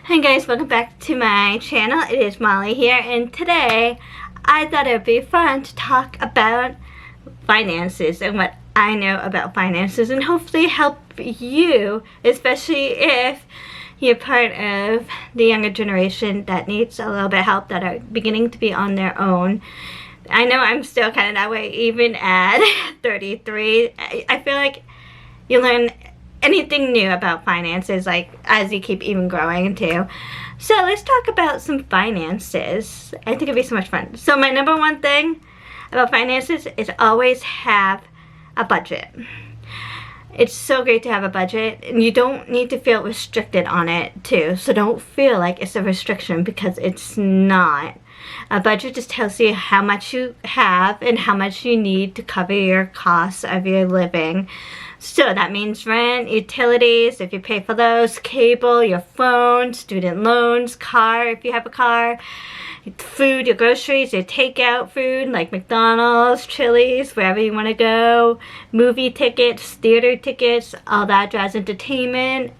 Hi guys, welcome back to my channel. It is Molly here, and today I thought it would be fun to talk about finances and what I know about finances, and hopefully help you, especially if you're part of the younger generation that needs a little bit of help, that are beginning to be on their own. I know I'm still kind of that way even at 33. I feel like you learn anything new about finances like as you keep even growing too. So let's talk about some finances. I think it'd be so much fun. So my number one thing about finances is always have a budget. It's so great to have a budget, and you don't need to feel restricted on it too. So don't feel like it's a restriction, because it's not. A budget just tells you how much you have and how much you need to cover your costs of your living. So that means rent, utilities, if you pay for those, cable, your phone, student loans, car if you have a car, food, your groceries, your takeout food like McDonald's, Chili's, wherever you want to go, movie tickets, theater tickets, all that drives entertainment.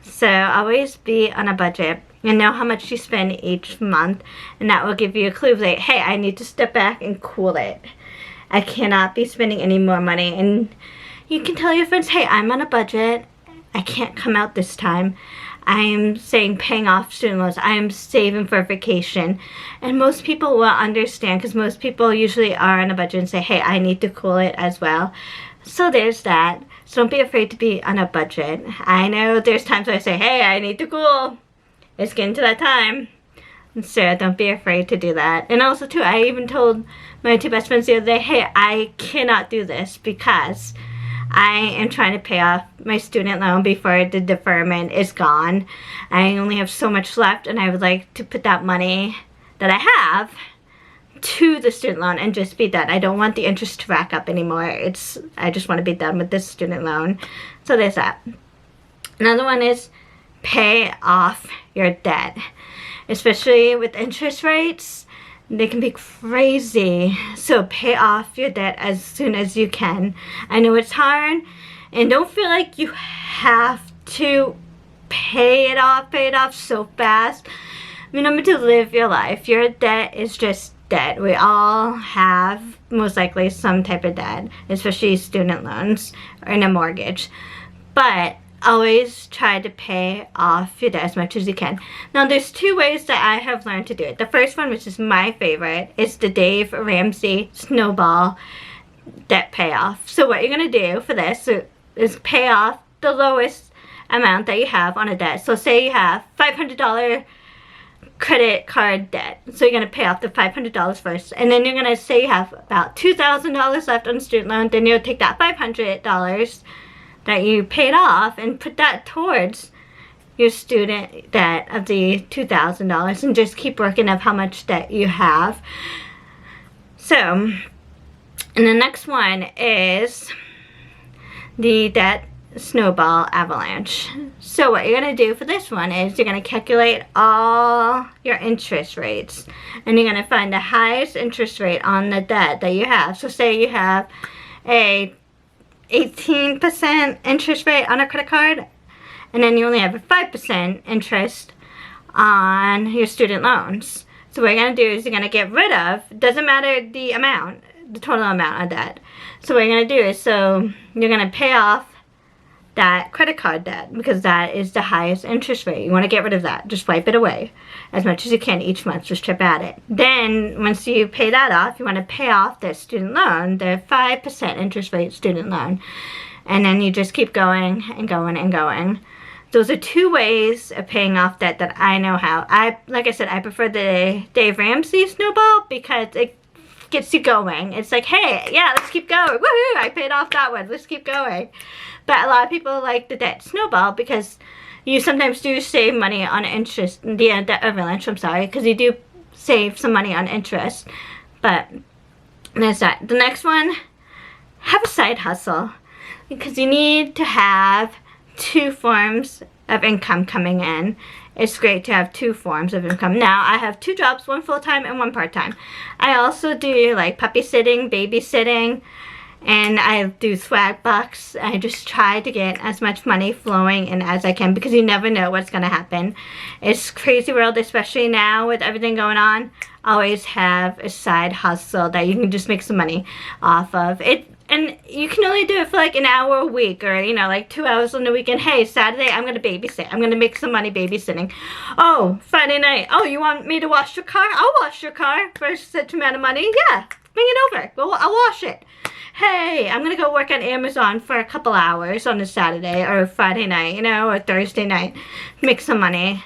So always be on a budget and know how much you spend each month, and that will give you a clue like, hey, I need to step back and cool it. I cannot be spending any more money. And you can tell your friends, hey, I'm on a budget. I can't come out this time. I am saying paying off student loans. I am saving for vacation. And most people will understand, because most people usually are on a budget and say, hey, I need to cool it as well. So there's that. So don't be afraid to be on a budget. I know there's times I say, hey, I need to cool. It's getting to that time. So don't be afraid to do that. And also too, I even told my two best friends the other day, hey, I cannot do this because I am trying to pay off my student loan before the deferment is gone. I only have so much left, and I would like to put that money that I have to the student loan and just be done. I don't want the interest to rack up anymore. I just want to be done with this student loan. So there's that. Another one is pay off your debt, especially with interest rates. They can be crazy. So pay off your debt as soon as you can. I know it's hard, and don't feel like you have to pay it off so fast. Remember to live your life. Your debt is just debt. We all have most likely some type of debt, especially student loans or in a mortgage. But always try to pay off your debt as much as you can. Now there's two ways that I have learned to do it. The first one, which is my favorite, is the Dave Ramsey snowball debt payoff. So what you're going to do for this is pay off the lowest amount that you have on a debt. So say you have $500 credit card debt. So you're going to pay off the $500 first, and then you're going to say you have about $2,000 left on the student loan. Then you'll take that $500 that you paid off and put that towards your student debt of the $2,000, and just keep working up how much debt you have. So, and the next one is the debt snowball avalanche. So what you're going to do for this one is you're going to calculate all your interest rates, and you're going to find the highest interest rate on the debt that you have. So say you have a 18% interest rate on a credit card, and then you only have a 5% interest on your student loans. So what you're going to do is you're going to get rid of, doesn't matter the amount, the total amount of debt. So what you're going to do is, so you're going to pay off that credit card debt, because that is the highest interest rate. You want to get rid of that. Just wipe it away as much as you can each month. Just chip at it. Then once you pay that off, you want to pay off that student loan, the 5% interest rate student loan. And then you just keep going and going and going. Those are two ways of paying off debt that I know how. Like I said, I prefer the Dave Ramsey snowball, because it gets you going. It's like, hey, yeah, let's keep going. Woohoo, I paid off that one. Let's keep going. But a lot of people like the debt snowball, because you sometimes do save money on interest. The debt avalanche, I'm sorry, because you do save some money on interest. But there's that. The next one, have a side hustle, because you need to have two forms of income coming in. It's great to have two forms of income. Now, I have two jobs, one full-time and one part-time. I also do like puppy sitting, babysitting, and I do swag bucks. I just try to get as much money flowing in as I can, because you never know what's going to happen. It's crazy world, especially now with everything going on. Always have a side hustle that you can just make some money off of it. And you can only do it for like an hour a week, or, you know, like 2 hours on the weekend. Hey, Saturday, I'm going to babysit. I'm going to make some money babysitting. Oh, Friday night. Oh, you want me to wash your car? I'll wash your car for such amount of money. Yeah, bring it over. Well, I'll wash it. Hey, I'm going to go work on Amazon for a couple hours on a Saturday or Friday night, you know, or Thursday night. Make some money.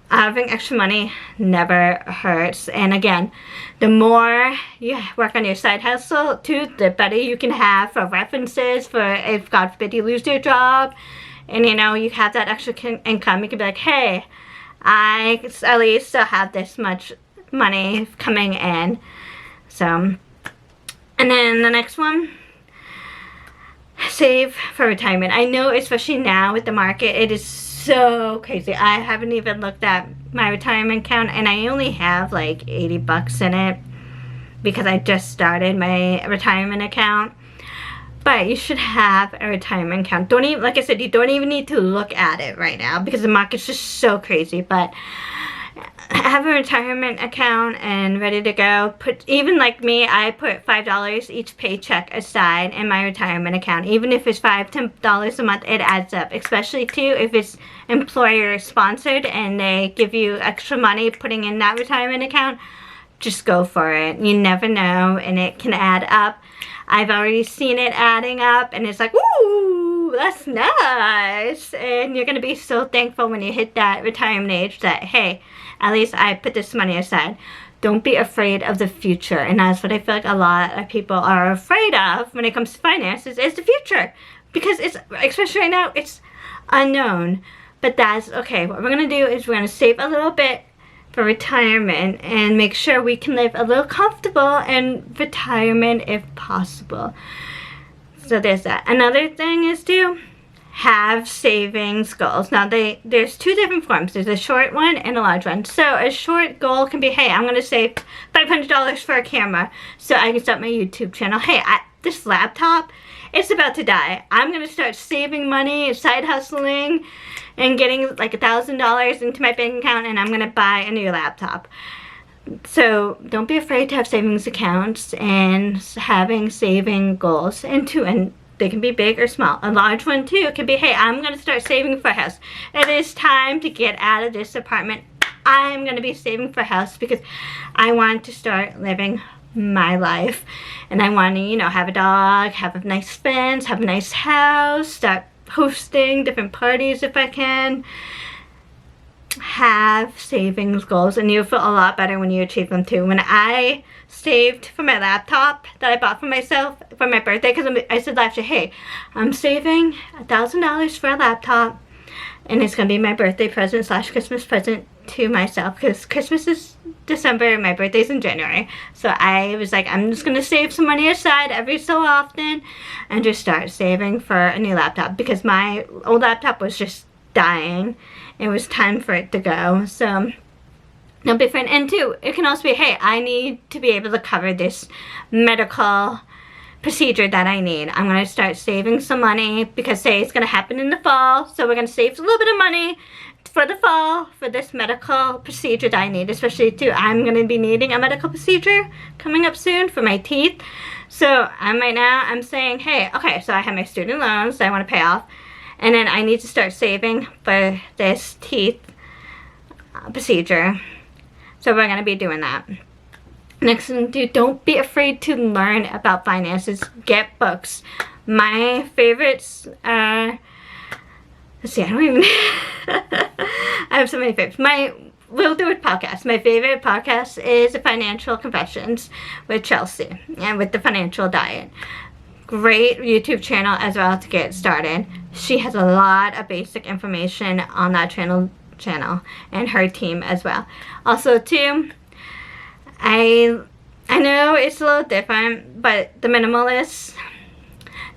Having extra money never hurts. And again, the more you work on your side hustle too, the better you can have for references, for if God forbid you lose your job, and you know, you have that extra income. You can be like, hey, I at least still have this much money coming in. So, and then the next one, save for retirement. I know, especially now with the market, it is so crazy. I haven't even looked at my retirement account, and I only have like 80 bucks in it because I just started my retirement account. But you should have a retirement account. Don't even, like I said, you don't even need to look at it right now because the market's just so crazy. But have a retirement account and ready to go. Even like me, I put $5 each paycheck aside in my retirement account. Even if it's $5-10 a month, it adds up. Especially too if it's employer sponsored and they give you extra money putting in that retirement account. Just go for it. You never know, and it can add up. I've already seen it adding up, and it's like, ooh, that's nice. And you're gonna be so thankful when you hit that retirement age that, hey, at least I put this money aside. Don't be afraid of the future. And that's what I feel like a lot of people are afraid of when it comes to finances, is the future. Because it's, especially right now, it's unknown. But that's okay. What we're going to do is we're going to save a little bit for retirement and make sure we can live a little comfortable in retirement if possible. So there's that. Another thing is to have savings goals. Now there's two different forms. There's a short one and a large one. So a short goal can be, hey, I'm going to save $500 for a camera so I can start my YouTube channel. Hey, this laptop, it's about to die. I'm going to start saving money, side hustling, and getting like $1,000 into my bank account, and I'm going to buy a new laptop. So don't be afraid to have savings accounts and having saving goals. And they can be big or small. A large one too can be, hey, I'm going to start saving for a house. It is time to get out of this apartment. I'm going to be saving for a house because I want to start living my life. And I want to, you know, have a dog, have a nice fence, have a nice house, start hosting different parties if I can. Have savings goals, and you'll feel a lot better when you achieve them too. When I saved for my laptop that I bought for myself for my birthday, because I said last year, hey, I'm saving $1,000 for a laptop, and it's gonna be my birthday present / Christmas present to myself, because Christmas is December and my birthday's in January. So I was like, I'm just gonna save some money aside every so often and just start saving for a new laptop, because my old laptop was just dying. It was time for it to go. So no different. And two, it can also be, hey, I need to be able to cover this medical procedure that I need. I'm going to start saving some money because, say, it's going to happen in the fall. So we're going to save a little bit of money for the fall for this medical procedure that I need. Especially too, I'm going to be needing a medical procedure coming up soon for my teeth. So right now I'm saying, hey, okay, so I have my student loans that I want to pay off. And then I need to start saving for this teeth procedure. So we're going to be doing that. Next thing, dude, don't be afraid to learn about finances. Get books. My favorites are, let's see, I don't even, I have so many favorites. We'll do a podcast. My favorite podcast is The Financial Confessions with Chelsea and with the Financial Diet. Great YouTube channel as well to get started. She has a lot of basic information on that channel and her team as well. Also too, I know it's a little different, but the Minimalists,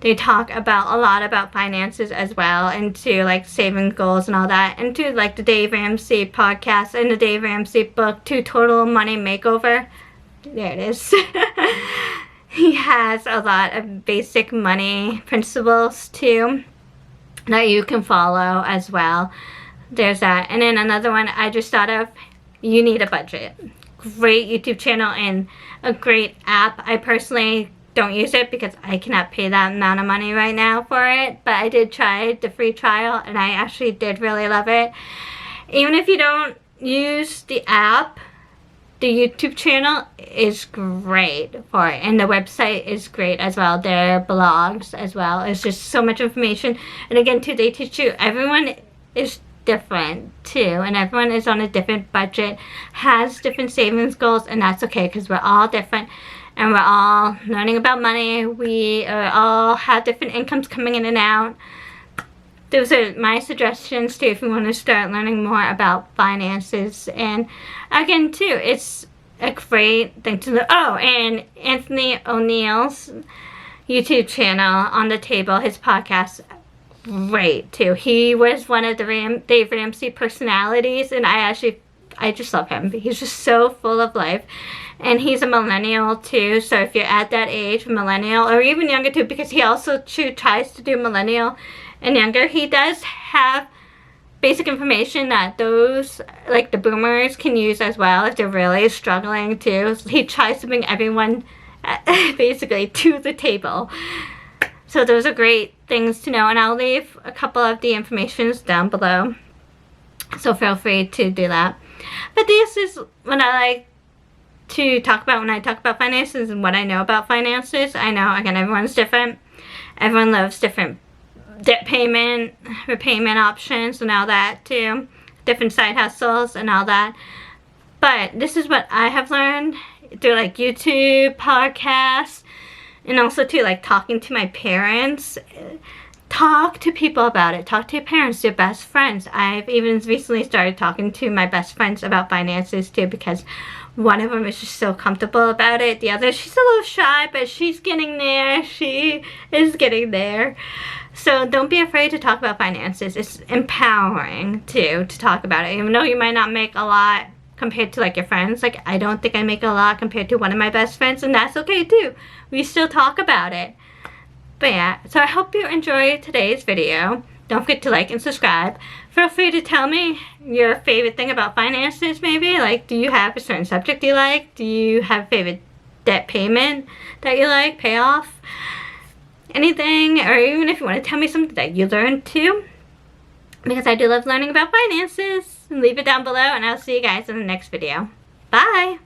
they talk about a lot about finances as well, and to like saving goals and all that, and to like the Dave Ramsey podcast and the Dave Ramsey book, To Total Money Makeover. There it is. he has a lot of basic money principles too that you can follow as well. There's that. And then another one I just thought of, You Need a Budget. Great YouTube channel and a great app. I personally don't use it because I cannot pay that amount of money right now for it, but I did try the free trial and I actually did really love it. Even if you don't use the app, the YouTube channel is great for it, and the website is great as well. Their blogs as well. It's just so much information, and again too, they teach you everyone is different too, and everyone is on a different budget, has different savings goals, and that's okay because we're all different and we're all learning about money. We all have different incomes coming in and out. Those are my suggestions too if you want to start learning more about finances. And again too, it's a great thing to learn. Oh, and Anthony O'Neill's YouTube channel, On the Table, his podcast, great too. He was one of the Dave Ramsey personalities, and I just love him. He's just so full of life. And he's a millennial too, so if you're at that age, millennial, or even younger too, because he also tries to do millennial and younger, he does have basic information that those, like the boomers, can use as well if they're really struggling too. So he tries to bring everyone basically to the table. So those are great things to know, and I'll leave a couple of the informations down below, so feel free to do that. But this is what I like to talk about when I talk about finances and what I know about finances. I know, again, everyone's different. Everyone loves different debt payment, repayment options and all that too. Different side hustles and all that. But this is what I have learned through like YouTube, podcasts, and also too like talking to my parents. Talk to people about it. Talk to your parents, your best friends. I've even recently started talking to my best friends about finances too, because one of them is just so comfortable about it. The other, she's a little shy, but she's getting there. She is getting there. So don't be afraid to talk about finances. It's empowering too to talk about it. Even though you might not make a lot compared to like your friends. Like I don't think I make a lot compared to one of my best friends, and that's okay too. We still talk about it. But yeah, so I hope you enjoyed today's video. Don't forget to like and subscribe. Feel free to tell me your favorite thing about finances maybe. Like, do you have a certain subject you like? Do you have a favorite debt payment that you like, pay off? Anything, or even if you want to tell me something that you learned too. Because I do love learning about finances. Leave it down below, and I'll see you guys in the next video. Bye!